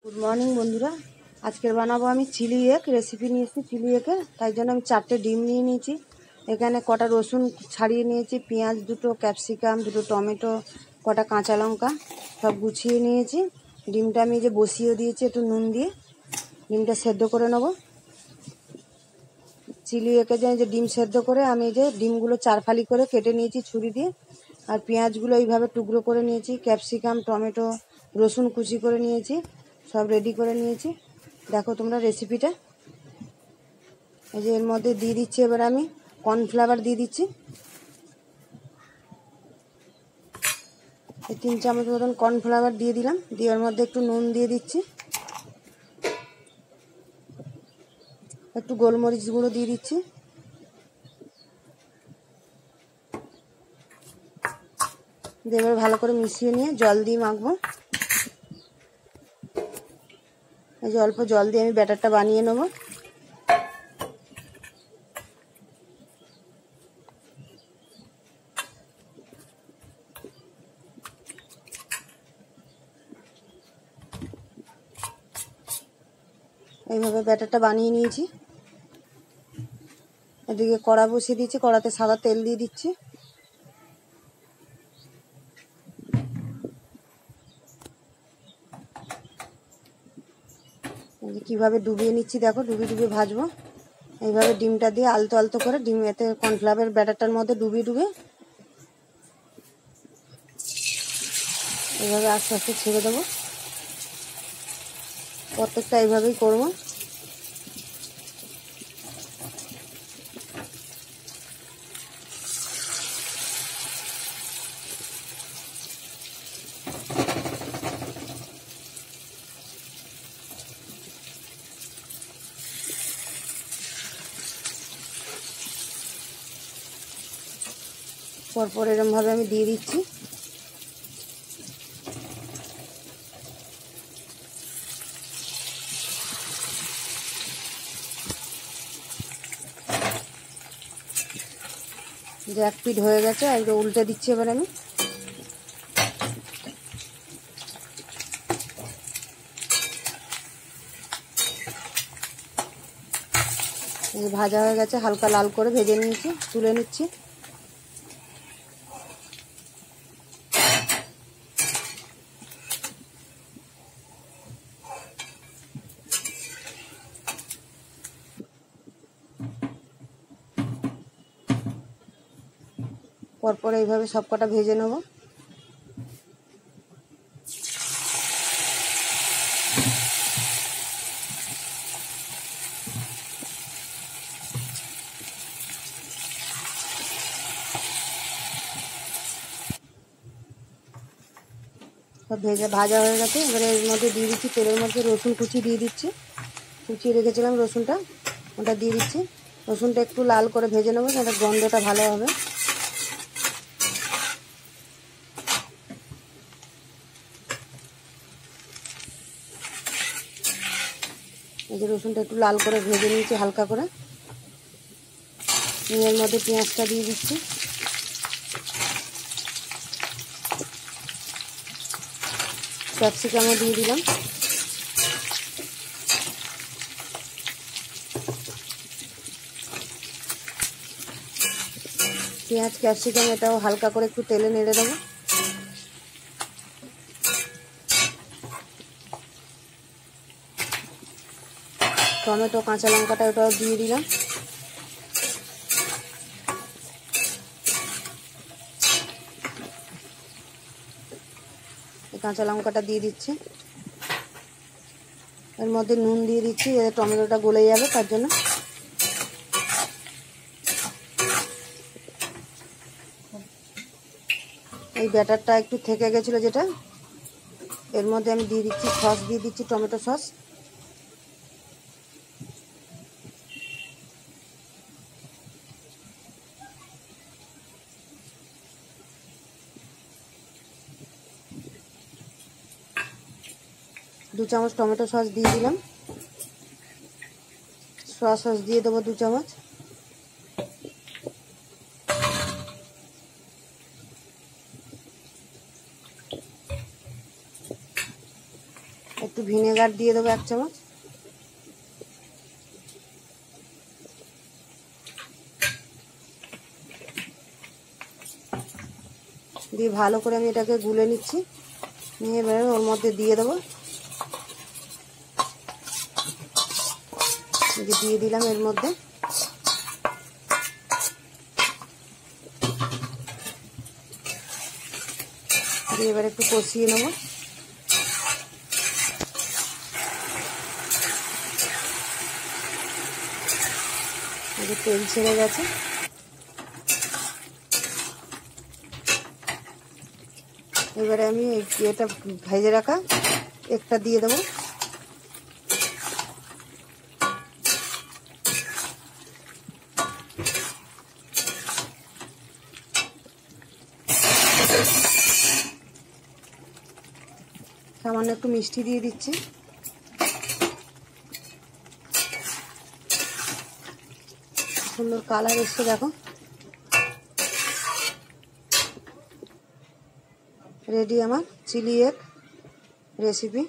Good morning বন্ধুরা, আজকের বানাবো আমি চিলি এগ রেসিপি নিয়েছি। চিলি এগে তাই জন্য আমি 4টে ডিম নিয়ে নিয়েছি। এখানে কটা রসুন ছাড়িয়ে নিয়েছি, পেঁয়াজ দুটো, ক্যাপসিকাম দুটো, টমেটো, কটা কাঁচা লঙ্কা সব গুছিয়ে নিয়েছি। ডিমটা আমি যে বসিয়ে দিয়েছি একটু নুন দিয়ে, ডিমটা সেদ্ধ করে নেব। চিলি এগে যে ডিম সেদ্ধ করে আমি যে ডিমগুলো 4 ফালি করে কেটে নিয়েছি ছুরি দিয়ে, আর পেঁয়াজগুলো এইভাবে টুকরো করে নিয়েছি, ক্যাপসিকাম, টমেটো, রসুন কুচি করে নিয়েছি, সব রেডি করে নিয়েছি। দেখো তোমরা রেসিপিটা। এই যে এর মধ্যে দিয়ে দিচ্ছি এবার আমি কর্নফ্লাওয়ার দিয়ে দিচ্ছি, এই 3 চামচ মতন কর্নফ্লাওয়ার দিয়ে দিলাম। দিয়ে ওর মধ্যে একটু নুন দিয়ে দিচ্ছি, একটু গোলমরিচ গুঁড়ো দিয়ে দিচ্ছি, দিয়ে এবার ভালো করে মিশিয়ে নিয়ে জল দিয়ে মাখবো। এই যে অল্প জল দিয়ে আমি ব্যাটারটা বানিয়ে নেব। এইভাবে ব্যাটারটা বানিয়ে নিয়েছি। এদিকে কড়া বসিয়ে দিচ্ছি, কড়াতে সাদা তেল দিয়ে দিচ্ছি। কিভাবে ডুবিয়ে নিচ্ছি দেখো, ডুবিয়ে ডুবিয়ে ভাজবো। এইভাবে ডিমটা দিয়ে আলতো আলতো করে ডিম এতে কর্নফ্লাওয়ার ব্যাটারটার মধ্যে ডুবিয়ে ডুবিয়ে এইভাবে আস্তে আস্তে ছেড়ে দেবো। প্রত্যেকটা এইভাবেই করবো। পরপর এরমভাবে আমি দিয়ে দিচ্ছি। যে এক পিঠ হয়ে গেছে, আর উল্টে দিচ্ছি এবার আমি। ভাজা হয়ে গেছে, হালকা লাল করে ভেজে নিয়েছি, তুলে নিচ্ছি। পরপর এইভাবে সব কটা ভেজে নেব। সব ভাজা হয়ে গেছে। এবারে এর মধ্যে দিয়ে দিচ্ছি, তেলের মধ্যে রসুন কুচি দিয়ে দিচ্ছি, কুচিয়ে রেখেছিলাম রসুনটা, ওটা দিয়ে দিচ্ছি। রসুনটা একটু লাল করে ভেজে নেবো, যাতে গন্ধটা ভালো হবে। এই যে রসুনটা একটু লাল করে ভেজে নিয়েছি হালকা করে। এর মধ্যে পেঁয়াজটা দিয়ে দিচ্ছি, ক্যাপসিকামও দিয়ে দিলাম। পেঁয়াজ ক্যাপসিকাম এটাও হালকা করে একটু তেলে নেড়ে দেবো। টমেটো কাঁচা লঙ্কাটা ওটাও দিয়ে দিলাম। কাঁচা লঙ্কাটা দিয়ে দিচ্ছি, এর মধ্যে নুন দিয়ে দিচ্ছি, টমেটোটা গলে যাবে তার জন্য। এই ব্যাটারটা একটু থেকে গেছিলো যেটা, এর মধ্যে আমি দিয়ে দিচ্ছি সস, দিয়ে দিচ্ছি টমেটো সস। দু চামচ টমেটো সস দিয়ে দিলাম। সয়া সস দিয়ে দেবো 2 চামচ। একটু ভিনেগার দিয়ে দেবো 1 চামচ। দিয়ে ভালো করে আমি এটাকে গুলে নিচ্ছি। নিয়ে এবারে ওর মধ্যে দিয়ে দেবো। দিয়ে দিলাম এর মধ্যে। দিয়ে এবার একটু কষিয়ে নেব। তেল ছেড়ে গেছে। এবারে আমি এটা ভেজে রাখা একটা দিয়ে দেবো। সামান্য একটু মিষ্টি দিয়ে দিচ্ছি। সুন্দর কালার এসছে দেখো। রেডি আমার চিলি এগ রেসিপি।